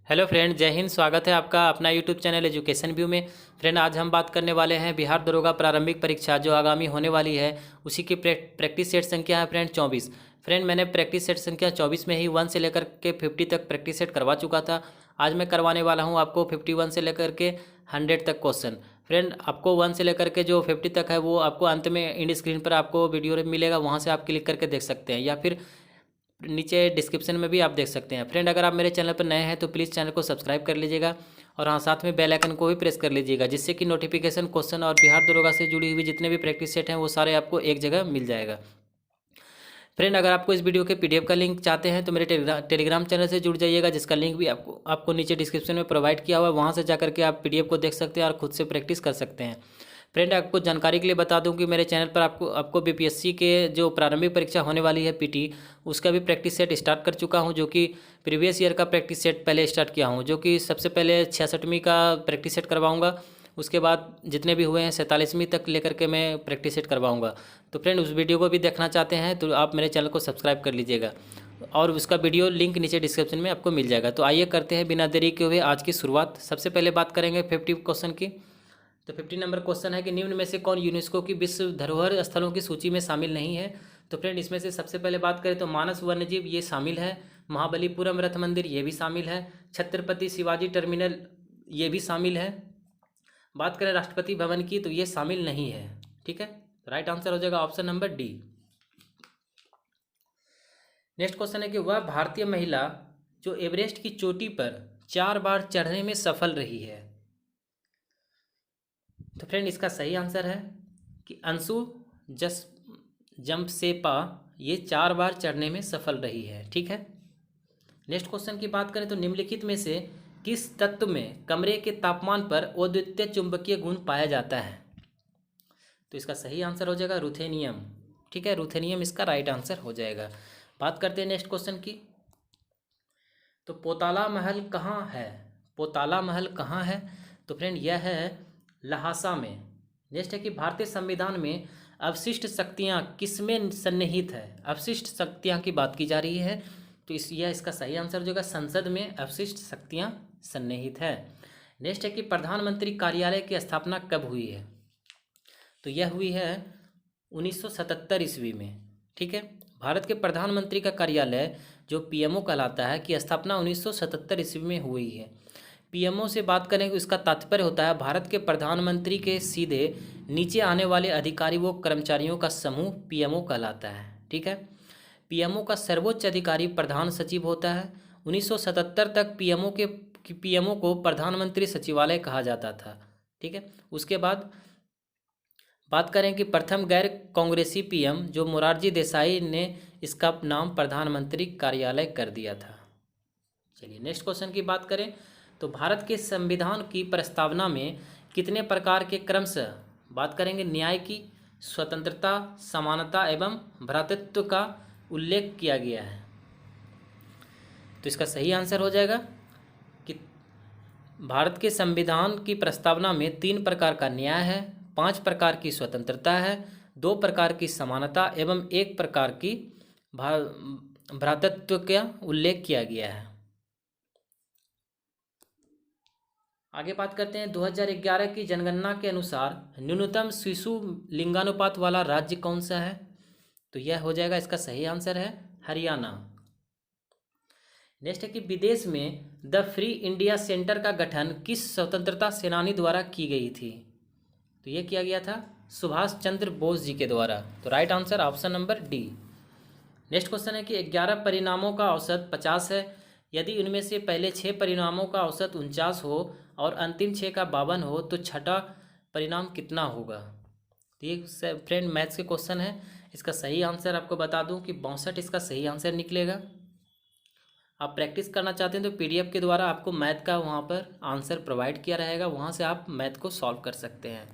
Hello friend, जय हिंद। स्वागत है आपका अपना यूट्यूब चैनल एजुकेशन व्यू में। फ्रेंड, आज हम बात करने वाले हैं बिहार दरोगा प्रारंभिक परीक्षा जो आगामी होने वाली है उसी की प्रैक्टिस सेट संख्या है फ्रेंड 24। फ्रेंड, मैंने प्रैक्टिस सेट संख्या 24 में ही 1 से लेकर के 50 तक प्रैक्टिस सेट करवा चुका था। आज मैं करवाने वाला हूँ आपको 51 से लेकर के 100 तक क्वेश्चन। फ्रेंड, आपको 1 से लेकर के जो 50 तक है वो आपको अंत में इंड स्क्रीन पर आपको वीडियो मिलेगा, वहाँ से आप क्लिक करके देख सकते हैं, या फिर नीचे डिस्क्रिप्शन में भी आप देख सकते हैं। फ्रेंड, अगर आप मेरे चैनल पर नए हैं तो प्लीज़ चैनल को सब्सक्राइब कर लीजिएगा और हाँ, साथ में बेल आइकन को भी प्रेस कर लीजिएगा, जिससे कि नोटिफिकेशन, क्वेश्चन और बिहार दरोगा से जुड़ी हुई जितने भी प्रैक्टिस सेट हैं वो सारे आपको एक जगह मिल जाएगा। फ्रेंड, अगर आपको इस वीडियो के पीडीएफ का लिंक चाहते हैं तो मेरे टेलीग्राम चैनल से जुड़ जाइएगा, जिसका लिंक भी आपको नीचे डिस्क्रिप्शन में प्रोवाइड किया हुआ है। वहाँ से जाकर के आप पीडीएफ को देख सकते हैं और खुद से प्रैक्टिस कर सकते हैं। फ्रेंड, आपको जानकारी के लिए बता दूं कि मेरे चैनल पर आपको बीपीएससी के जो प्रारंभिक परीक्षा होने वाली है पीटी, उसका भी प्रैक्टिस सेट स्टार्ट कर चुका हूं, जो कि प्रीवियस ईयर का प्रैक्टिस सेट पहले स्टार्ट किया हूं, जो कि सबसे पहले 66वीं का प्रैक्टिस सेट करवाऊंगा। उसके बाद जितने भी हुए हैं 47वीं तक लेकर के मैं प्रैक्टिस सेट करवाऊंगा। तो फ्रेंड, उस वीडियो को भी देखना चाहते हैं तो आप मेरे चैनल को सब्सक्राइब कर लीजिएगा और उसका वीडियो लिंक नीचे डिस्क्रिप्शन में आपको मिल जाएगा। तो आइए करते हैं बिना देरी के हुए आज की शुरुआत। सबसे पहले बात करेंगे 50 क्वेश्चन की। तो 50 नंबर क्वेश्चन है कि निम्न में से कौन यूनेस्को की विश्व धरोहर स्थलों की सूची में शामिल नहीं है। तो फ्रेंड, इसमें से सबसे पहले बात करें तो मानस वन्यजीव ये शामिल है, महाबलीपुरम रथ मंदिर ये भी शामिल है, छत्रपति शिवाजी टर्मिनल ये भी शामिल है। बात करें राष्ट्रपति भवन की तो ये शामिल नहीं है। ठीक है, तो राइट आंसर हो जाएगा option number D. Next question है कि वह भारतीय महिला जो एवरेस्ट की चोटी पर 4 बार चढ़ने में सफल रही है। तो फ्रेंड, इसका सही आंसर है कि अंशु जस जम्पसेपा ये 4 बार चढ़ने में सफल रही है। ठीक है, नेक्स्ट क्वेश्चन की बात करें तो निम्नलिखित में से किस तत्व में कमरे के तापमान पर अद्वितीय चुंबकीय गुण पाया जाता है। तो इसका सही आंसर हो जाएगा रूथेनियम। ठीक है, रूथेनियम इसका राइट आंसर हो जाएगा। बात करते हैं नेक्स्ट क्वेश्चन की। तो पोताला महल कहाँ है। पोताला महल कहाँ है। तो फ्रेंड, यह है लहासा में। नेक्स्ट है कि भारतीय संविधान में अवशिष्ट शक्तियाँ किसमें सन्निहित है। अवशिष्ट शक्तियाँ की बात की जा रही है, तो यह इसका सही आंसर हो जाएगा संसद में अवशिष्ट शक्तियाँ सन्निहित है। नेक्स्ट है कि प्रधानमंत्री कार्यालय की स्थापना कब हुई है। तो यह हुई है 1977 ईस्वी में। ठीक है, भारत के प्रधानमंत्री का कार्यालय जो पीएमओ कहलाता है की स्थापना 1977 ईस्वी में हुई है। पीएमओ से बात करें तो इसका तात्पर्य होता है भारत के प्रधानमंत्री के सीधे नीचे आने वाले अधिकारी व कर्मचारियों का समूह पीएमओ कहलाता है। ठीक है, पीएमओ का सर्वोच्च अधिकारी प्रधान सचिव होता है। 1977 तक पीएमओ को प्रधानमंत्री सचिवालय कहा जाता था। ठीक है, उसके बाद बात करें कि प्रथम गैर कांग्रेसी पीएम जो मोरारजी देसाई ने इसका नाम प्रधानमंत्री कार्यालय कर दिया था। चलिए नेक्स्ट क्वेश्चन की बात करें तो भारत के संविधान की प्रस्तावना में कितने प्रकार के क्रमशः बात करेंगे न्याय की, स्वतंत्रता, समानता एवं भ्रातृत्व का उल्लेख किया गया है। तो इसका सही आंसर हो जाएगा कि भारत के संविधान की प्रस्तावना में 3 प्रकार का न्याय है, 5 प्रकार की स्वतंत्रता है, 2 प्रकार की समानता एवं 1 प्रकार की भ्रातृत्व का उल्लेख किया गया है। आगे बात करते हैं 2011 की जनगणना के अनुसार न्यूनतम शिशु लिंगानुपात वाला राज्य कौन सा है। तो यह हो जाएगा, इसका सही आंसर है हरियाणा। नेक्स्ट है कि विदेश में द फ्री इंडिया सेंटर का गठन किस स्वतंत्रता सेनानी द्वारा की गई थी। तो यह किया गया था सुभाष चंद्र बोस जी के द्वारा। तो right answer option number D. Next question है कि 11 परिणामों का औसत 50 है, यदि उनमें से पहले 6 परिणामों का औसत 49 हो और अंतिम 6 का 52 हो तो छठा परिणाम कितना होगा। तो ये फ्रेंड मैथ्स के क्वेश्चन है। इसका सही आंसर आपको बता दूं कि 62 इसका सही आंसर निकलेगा। आप प्रैक्टिस करना चाहते हैं तो पीडीएफ के द्वारा आपको मैथ का वहाँ पर आंसर प्रोवाइड किया रहेगा, वहाँ से आप मैथ को सॉल्व कर सकते हैं।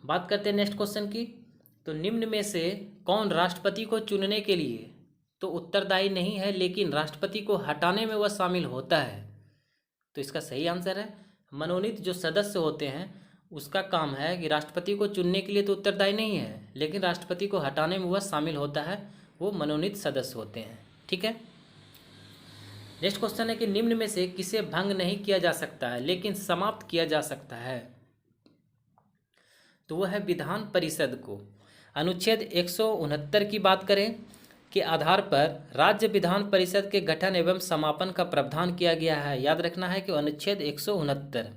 बात करते हैं नेक्स्ट क्वेश्चन की। तो निम्न में से कौन राष्ट्रपति को चुनने के लिए तो उत्तरदायी नहीं है लेकिन राष्ट्रपति को हटाने में वह शामिल होता है। तो इसका सही आंसर है मनोनीत जो सदस्य होते हैं उसका काम है कि राष्ट्रपति को चुनने के लिए तो उत्तरदायी नहीं है, लेकिन राष्ट्रपति को हटाने में वह शामिल होता है, वो मनोनीत सदस्य होते हैं। ठीक है, नेक्स्ट क्वेश्चन है कि निम्न में से किसे भंग नहीं किया जा सकता है लेकिन समाप्त किया जा सकता है? तो वह है विधान परिषद को। अनुच्छेद 169 की बात करें के आधार पर राज्य विधान परिषद के गठन एवं समापन का प्रावधान किया गया है। याद रखना है कि अनुच्छेद 169।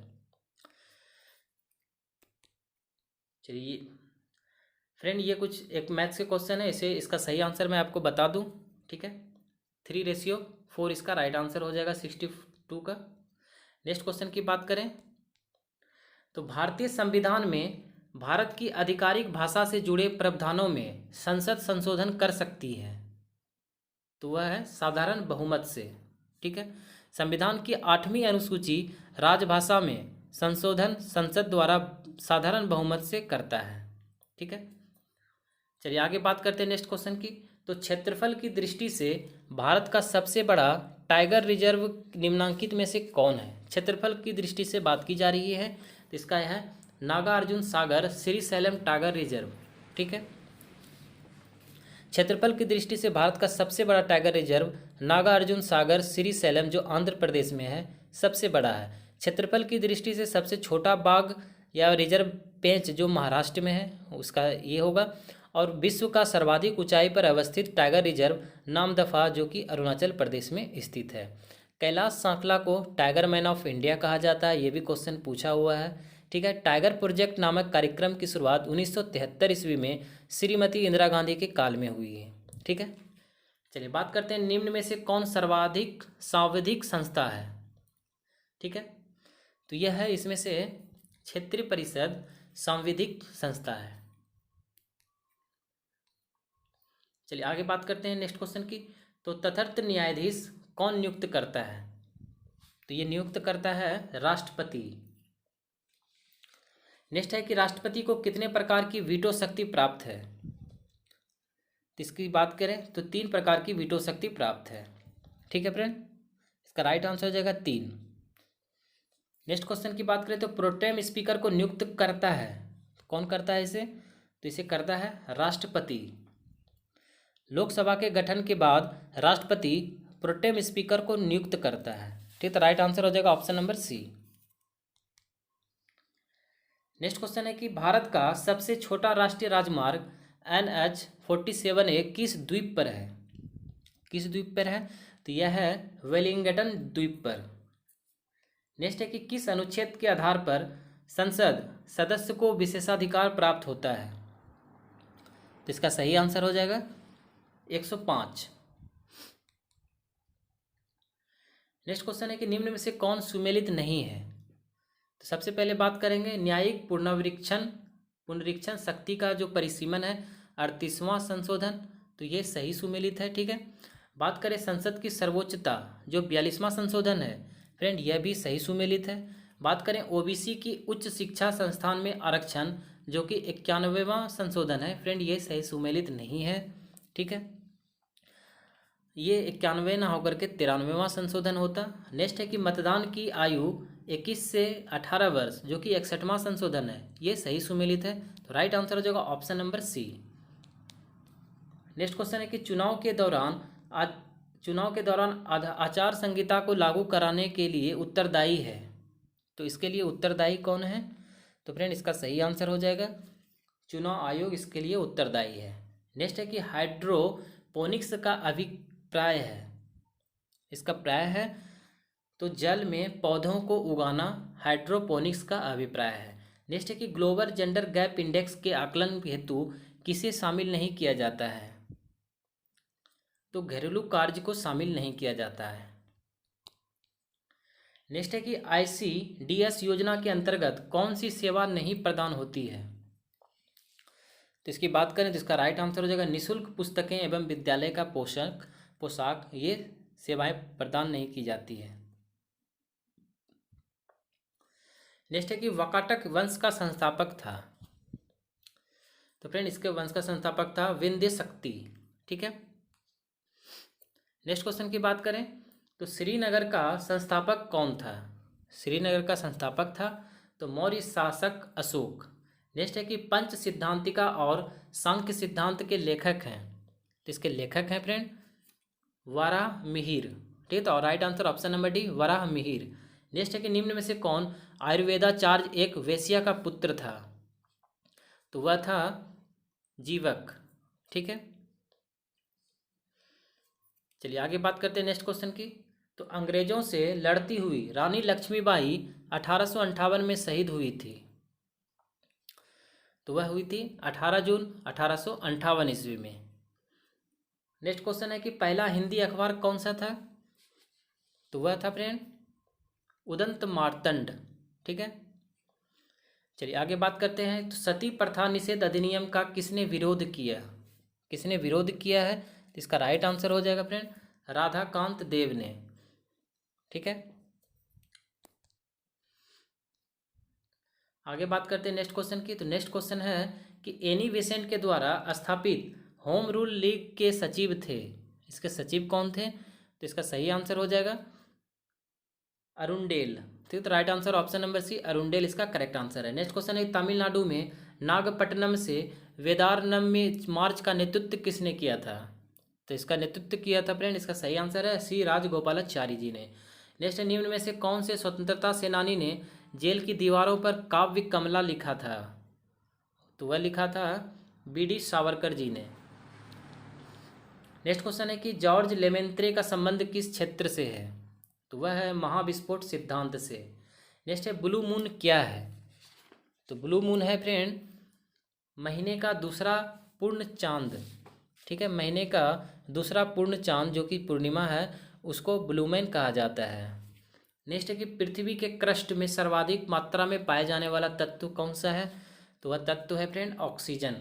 चलिए फ्रेंड, ये कुछ एक मैथ्स के क्वेश्चन है, इसे इसका सही आंसर मैं आपको बता दूं, ठीक है। 3:4 इसका राइट आंसर हो जाएगा 62 का। नेक्स्ट क्वेश्चन की बात करें तो भारतीय संविधान में भारत की आधिकारिक भाषा से जुड़े प्रावधानों में संसद संशोधन कर सकती है, तो वह है साधारण बहुमत से, ठीक है। संविधान की 8वीं अनुसूची राजभाषा में संशोधन संसद द्वारा साधारण बहुमत से करता है, ठीक है। चलिए आगे बात करते हैं नेक्स्ट क्वेश्चन की। तो क्षेत्रफल की दृष्टि से भारत का सबसे बड़ा टाइगर रिजर्व निम्नांकित में से कौन है? क्षेत्रफल की दृष्टि से बात की जा रही है, तो इसका यह है नागार्जुन सागर श्रीशैलम टाइगर रिजर्व, ठीक है। क्षेत्रफल की दृष्टि से भारत का सबसे बड़ा टाइगर रिजर्व नागार्जुन सागर श्रीशैलम जो आंध्र प्रदेश में है सबसे बड़ा है। क्षेत्रफल की दृष्टि से सबसे छोटा बाघ या रिजर्व पेंच जो महाराष्ट्र में है उसका ये होगा। और विश्व का सर्वाधिक ऊंचाई पर अवस्थित टाइगर रिजर्व नामदफा जो कि अरुणाचल प्रदेश में स्थित है। कैलाश सांकला को टाइगर मैन ऑफ इंडिया कहा जाता है, ये भी क्वेश्चन पूछा हुआ है, ठीक है। टाइगर प्रोजेक्ट नामक कार्यक्रम की शुरुआत 1973 ईस्वी में श्रीमती इंदिरा गांधी के काल में हुई है, ठीक है। चलिए बात करते हैं निम्न में से कौन सर्वाधिक सांविधिक संस्था है, ठीक है। तो यह है इसमें से क्षेत्रीय परिषद सांविधिक संस्था है। चलिए आगे बात करते हैं नेक्स्ट क्वेश्चन की। तो तथार्थ न्यायाधीश कौन नियुक्त करता है? तो ये नियुक्त करता है राष्ट्रपति। नेक्स्ट है कि राष्ट्रपति को कितने प्रकार की वीटो शक्ति प्राप्त है? तो इसकी बात करें तो 3 प्रकार की वीटो शक्ति प्राप्त है, ठीक है फ्रेंड। इसका राइट आंसर हो जाएगा 3। नेक्स्ट क्वेश्चन की बात करें तो प्रोटेम स्पीकर को नियुक्त करता है, कौन करता है इसे? तो इसे करता है राष्ट्रपति। लोकसभा के गठन के बाद राष्ट्रपति प्रोटेम स्पीकर को नियुक्त करता है, ठीक। तो राइट आंसर हो जाएगा option number C. Next question है कि भारत का सबसे छोटा राष्ट्रीय राजमार्ग NH-47A किस द्वीप पर है? किस द्वीप पर है? तो यह है वेलिंगटन द्वीप पर। नेक्स्ट है कि किस अनुच्छेद के आधार पर संसद सदस्य को विशेषाधिकार प्राप्त होता है? तो इसका सही आंसर हो जाएगा 105। नेक्स्ट क्वेश्चन है कि निम्न में से कौन सुमेलित नहीं है? तो सबसे पहले बात करेंगे न्यायिक पुनरीक्षण शक्ति का जो परिसीमन है 38वां संशोधन, तो ये सही सुमेलित है, ठीक है। बात करें संसद की सर्वोच्चता जो 42वां संशोधन है फ्रेंड, यह भी सही सुमेलित है। बात करें ओबीसी की उच्च शिक्षा संस्थान में आरक्षण जो कि 91वां संशोधन है फ्रेंड, ये सही सुमेलित नहीं है, ठीक है। ये 91 ना होकर के 93वां संशोधन होता। नेक्स्ट है कि मतदान की आयु 21 से 18 वर्ष जो कि 61वां संशोधन है, ये सही सुमेलित है, तो राइट आंसर हो जाएगा option number C. Next question है कि चुनाव के दौरान आचार संहिता को लागू कराने के लिए उत्तरदायी है, तो इसके लिए उत्तरदायी कौन है? तो फ्रेंड इसका सही आंसर हो जाएगा चुनाव आयोग इसके लिए उत्तरदायी है। नेक्स्ट है कि हाइड्रोपोनिक्स का अभिप्राय है, इसका प्राय है तो जल में पौधों को उगाना हाइड्रोपोनिक्स का अभिप्राय है। नेक्स्ट है कि ग्लोबल जेंडर गैप इंडेक्स के आकलन हेतु किसे शामिल नहीं किया जाता है? तो घरेलू कार्य को शामिल नहीं किया जाता है। नेक्स्ट है कि ICDS योजना के अंतर्गत कौन सी सेवा नहीं प्रदान होती है? तो इसकी बात करें तो इसका राइट आंसर हो जाएगा निःशुल्क पुस्तकें एवं विद्यालय का पोशाक ये सेवाएं प्रदान नहीं की जाती है। नेक्स्ट है कि वाकाटक वंश का संस्थापक था, तो फ्रेंड इसके वंश का संस्थापक था विंध्य शक्ति, ठीक है। नेक्स्ट क्वेश्चन की बात करें तो श्रीनगर का संस्थापक कौन था? श्रीनगर का संस्थापक था तो मौर्य शासक अशोक। नेक्स्ट है कि पंच सिद्धांतिका और सांख्य सिद्धांत के लेखक हैं, तो इसके लेखक हैं फ्रेंड वारामिहिर, ठीक है, तो right answer option number D Varaha Mihir. Next है कि निम्न में से कौन आयुर्वेदाचार्य एक वेश्या का पुत्र था? तो वह था जीवक। ठीक है, चलिए आगे बात करते हैं नेक्स्ट क्वेश्चन की। तो अंग्रेजों से लड़ती हुई रानी लक्ष्मीबाई 1858 में शहीद हुई थी। तो वह हुई थी 18 जून 1858 ईस्वी में। नेक्स्ट क्वेश्चन है कि पहला हिंदी अखबार कौन सा था? तो वह था फ्रेंड उदंत मार्तंड। ठीक है, चलिए आगे बात करते हैं। तो सती प्रथा निषेध अधिनियम का किसने विरोध किया? किसने विरोध किया है? तो इसका राइट आंसर हो जाएगा फ्रेंड राधाकांत देव ने। ठीक है, आगे बात करते हैं नेक्स्ट क्वेश्चन की। तो नेक्स्ट क्वेश्चन है कि एनी बेसेंट के द्वारा स्थापित होम रूल लीग के सचिव थे। इसके सचिव कौन थे? तो इसका सही आंसर हो जाएगा अरुणडेल। ठीक, तो right answer option number C Arundale इसका करेक्ट आंसर है। नेक्स्ट क्वेश्चन है तमिलनाडु में नागपट्टनम से वेदारनम में मार्च का नेतृत्व किसने किया था? तो इसका नेतृत्व किया था फ्रेंड, इसका सही आंसर है सी राजगोपालाचारी जी ने। नेक्स्ट निम्न में से कौन से स्वतंत्रता सेनानी ने जेल की दीवारों पर काव्य कमला लिखा था? तो वह लिखा था बी.डी. सावरकर जी ने। नेक्स्ट क्वेश्चन है कि जॉर्ज लेमेंत्रे का संबंध किस क्षेत्र से है? तो वह है महाविस्फोट सिद्धांत से। नेक्स्ट है ब्लू मून क्या है? तो ब्लू मून है फ्रेंड महीने का दूसरा पूर्ण चांद। ठीक है, महीने का दूसरा पूर्ण चांद जो कि पूर्णिमा है उसको ब्लू मून कहा जाता है। नेक्स्ट है कि पृथ्वी के क्रस्ट में सर्वाधिक मात्रा में पाए जाने वाला तत्व कौन सा है? तो वह तत्व है फ्रेंड ऑक्सीजन।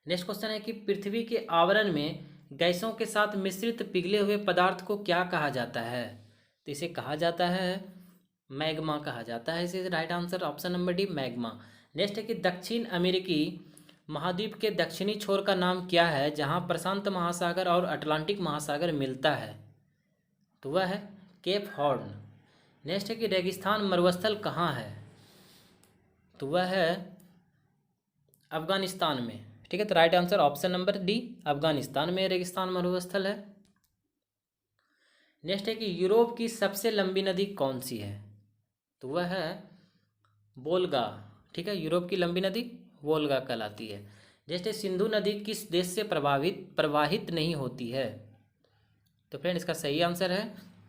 नेक्स्ट क्वेश्चन है कि पृथ्वी के आवरण में गैसों के साथ मिश्रित पिघले हुए पदार्थ को क्या कहा जाता है? तो इसे कहा जाता है मैग्मा कहा जाता है। इसे right answer option number D magma. Next है कि दक्षिण अमेरिकी महाद्वीप के दक्षिणी छोर का नाम क्या है जहां प्रशांत महासागर और अटलांटिक महासागर मिलता है? तो वह है केप हॉर्न। नेक्स्ट है कि रेगिस्तान मरुस्थल कहाँ है? तो वह है अफगानिस्तान में। ठीक है, तो right answer option number D Afghanistan में रेगिस्तान मरुस्थल है। नेक्स्ट है कि यूरोप की सबसे लंबी नदी कौन सी है? तो वह है वोल्गा। ठीक है, यूरोप की लंबी नदी वोल्गा कहलाती है। नेक्स्ट है सिंधु नदी किस देश से प्रवाहित नहीं होती है? तो फ्रेंड इसका सही आंसर है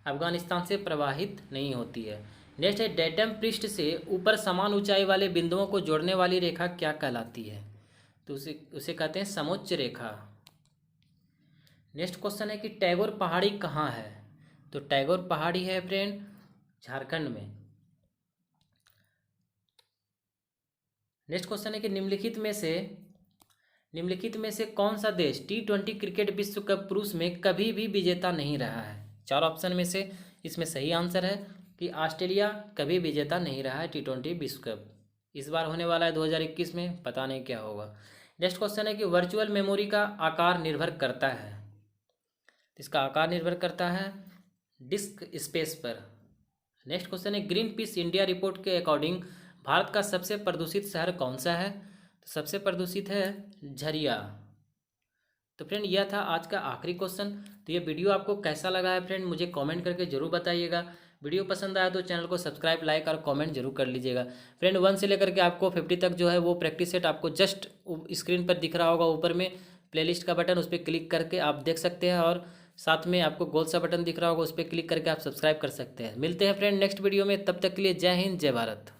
अफगानिस्तान से प्रवाहित नहीं होती है। नेक्स्ट है डेटम पृष्ठ से ऊपर समान ऊंचाई वाले बिंदुओं को जोड़ने वाली रेखा क्या कहलाती है? तो उसे कहते हैं समोच्च रेखा। नेक्स्ट क्वेश्चन है कि टैगोर पहाड़ी कहाँ है? तो टैगोर पहाड़ी है फ्रेंड झारखंड में। नेक्स्ट क्वेश्चन है कि निम्नलिखित में से कौन सा देश T20 क्रिकेट विश्व कप पुरुष में कभी भी विजेता नहीं रहा है? चार ऑप्शन में से इसमें सही आंसर है कि ऑस्ट्रेलिया कभी विजेता नहीं रहा है T20 विश्व कप। इस बार होने वाला है 2021 में, पता नहीं क्या होगा। नेक्स्ट क्वेश्चन है कि वर्चुअल मेमोरी का आकार निर्भर करता है। इसका आकार निर्भर करता है डिस्क स्पेस पर। नेक्स्ट क्वेश्चन है ग्रीन पीस इंडिया रिपोर्ट के अकॉर्डिंग भारत का सबसे प्रदूषित शहर कौन सा है? तो सबसे प्रदूषित है झरिया। तो फ्रेंड यह था आज का आखिरी क्वेश्चन। तो ये वीडियो आपको कैसा लगा है फ्रेंड मुझे कमेंट करके जरूर बताइएगा। वीडियो पसंद आया तो चैनल को सब्सक्राइब लाइक और कमेंट जरूर कर लीजिएगा। फ्रेंड 1 से लेकर के आपको 50 तक जो है वो प्रैक्टिस सेट आपको जस्ट स्क्रीन पर दिख रहा होगा ऊपर में प्लेलिस्ट का बटन, उस पर क्लिक करके आप देख सकते हैं और साथ में आपको गोल सा बटन दिख रहा होगा उस पर क्लिक करके आप सब्सक्राइब कर सकते हैं। मिलते हैं फ्रेंड नेक्स्ट वीडियो में, तब तक के लिए जय हिंद जय भारत।